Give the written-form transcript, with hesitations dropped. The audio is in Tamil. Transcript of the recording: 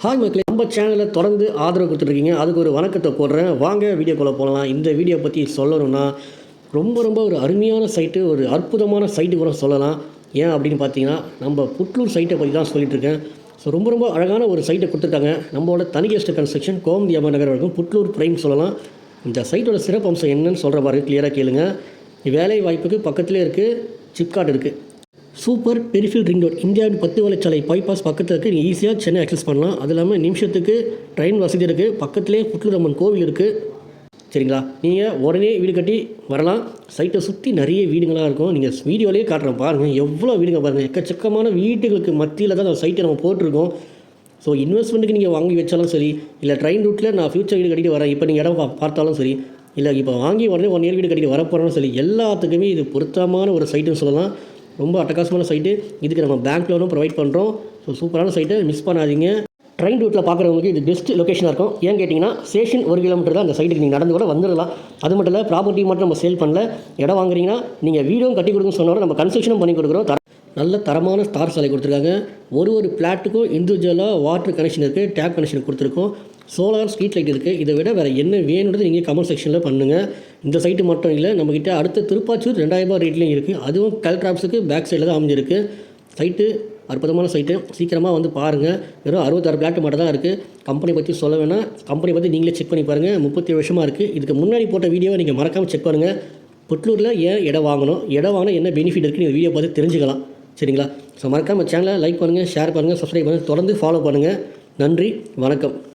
ஹாய் மக்களே, நம்ம சேனலை தொடர்ந்து ஆதரவு கொடுத்துருக்கீங்க. அதுக்கு ஒரு வணக்கத்தை போடுறேன். வாங்க வீடியோக்குள்ளே போகலாம். இந்த வீடியோ பற்றி சொல்லணும்னா ரொம்ப ஒரு அருமையான சைட்டு, ஒரு அற்புதமான சைட்டு கூட சொல்லலாம். ஏன் அப்படின்னு பார்த்தீங்கன்னா, நம்ம புட்லூர் சைட்டை பற்றி தான் சொல்லிட்டுருக்கேன். ஸோ ரொம்ப அழகான ஒரு சைட்டை கொடுத்துருக்காங்க. நம்மளோட தனிகேஸ்ட் கன்ஸ்ட்ரக்ஷன், கோமதி அம்மா நகர் வரைக்கும் புட்லூர் பிரைம் சொல்லலாம். இந்த சைட்டோட சிறப்பு அம்சம் என்னன்னு சொல்கிற பாருங்க, கிளியராக கேளுங்க. வேலை வாய்ப்புக்கு பக்கத்துலேயே இருக்குது, சிப்காட் இருக்குது. சூப்பர் பெரிஃபில் ரிங் ரோட், இந்தியாவின் 10 வழிச்சாலை பைபாஸ் பக்கத்தில் இருக்குது. நீங்கள் ஈஸியாக சென்னை அக்சஸ் பண்ணலாம். அது இல்லாமல் நிமிஷத்துக்கு ட்ரெயின் வசதி இருக்குது. பக்கத்துலேயே புட்லூர் அம்மன் கோவில் இருக்குது. சரிங்களா, நீங்கள் உடனே வீடு கட்டி வரலாம். சைட்டை சுற்றி நிறைய வீடுங்களாக இருக்கும். நீங்கள் வீடியோலேயே காட்டுறேன் பாருங்கள், எவ்வளோ வீடுங்க பாருங்கள். எக்கச்சக்கமான வீடுகளுக்கு மத்தியில் தான் அந்த சைட்டை நம்ம போட்டிருக்கோம். ஸோ இன்வெஸ்ட்மெண்ட்டுக்கு நீங்கள் வாங்கி வச்சாலும் சரி, இல்லை ட்ரெயின் ரூட்டில் நான் ஃப்யூச்சர் வீடு கட்டிட்டு வரேன், இப்போ நீங்கள் இடம் பார்த்தாலும் சரி, இல்லை இப்போ வாங்கி உடனே 1 இயர் வீடு கட்டிட்டு வரப்போகிறோம்னு சொல்லி, எல்லாத்துக்குமே இது பொருத்தமான ஒரு சைட்டுன்னு சொல்லலாம். ரொம்ப அட்டகாசமான சைட்டு. இதுக்கு நம்ம பேங்க் லோனும் ப்ரொவைட் பண்ணுறோம். ஸோ சூப்பரான சைட்டை மிஸ் பண்ணாதீங்க. ட்ரெயின் ரூட்டில் பார்க்குறவங்களுக்கு இது பெஸ்ட் லொக்கேஷனாக இருக்கும். ஏன் கேட்டிங்கன்னா, ஸ்டேஷன் 1 கிலோமீட்டர் தான் அந்த சைட்டுக்கு நீங்கள் நடந்து கூட வந்துடலாம். அது மட்டும் இல்லை, ப்ராப்பர்ட்டி மட்டும் நம்ம சேல் பண்ணல. இடம் வாங்குறீங்கன்னா நீங்கள் வீடும் கட்டி கொடுக்குன்னு சொன்னாலும் நம்ம கன்ஸ்ட்ரக்ஷனும் பண்ணி கொடுக்குறோம். நல்ல தரமான ஸ்டார் சாலை கொடுத்துருக்காங்க. ஒரு பிளாட்டுக்கும் இண்டிவிஜுவலாக வாட்டர் கனெக்ஷன் இருக்குது, டேப் கனெக்ஷன் கொடுத்துருக்கோம். சோலார் ஸ்ட்ரீட் லைட் இருக்குது. இதை விட வேறு என்ன வேணுன்றது நீங்கள் கமெண்ட் செக்ஷனில் பண்ணுங்கள். இந்த சைட்டு மட்டும் இல்லை, நம்மக்கிட்ட அடுத்த திருப்பாச்சூர் 2000 ரூபாய் ரேட்லேயும் இருக்குது. அதுவும் கல்ட்ராப்ஸுக்கு பேக் சைடில் தான் அமைஞ்சிருக்கு. சைட்டு அற்புதமான சைட்டு, சீக்கிரமாக வந்து பாருங்கள். வெறும் 66 பிளாட்டு மட்டும் தான் இருக்குது. கம்பெனி பற்றி சொல்ல வேணாம், கம்பெனி பற்றி நீங்களே செக் பண்ணி பாருங்கள். 37 வருஷமாக இருக்குது. இதுக்கு முன்னாடி போட்ட வீடியோவை நீங்கள் மறக்காமல் செக் பண்ணுங்கள். புட்லூரில் ஏன் இடம் வாங்கணும், இடம் வாங்கினா என்ன பெனிஃபிட் இருக்குன்னு இந்த வீடியோ பார்த்து தெரிஞ்சுக்கலாம். சரிங்களா? ஸோ மறக்காமல் சேனலை லைக் பண்ணுங்கள், ஷேர் பண்ணுங்கள், சப்ஸ்கிரைப் பண்ணுங்கள், தொடர்ந்து ஃபாலோ பண்ணுங்கள். நன்றி, வணக்கம்.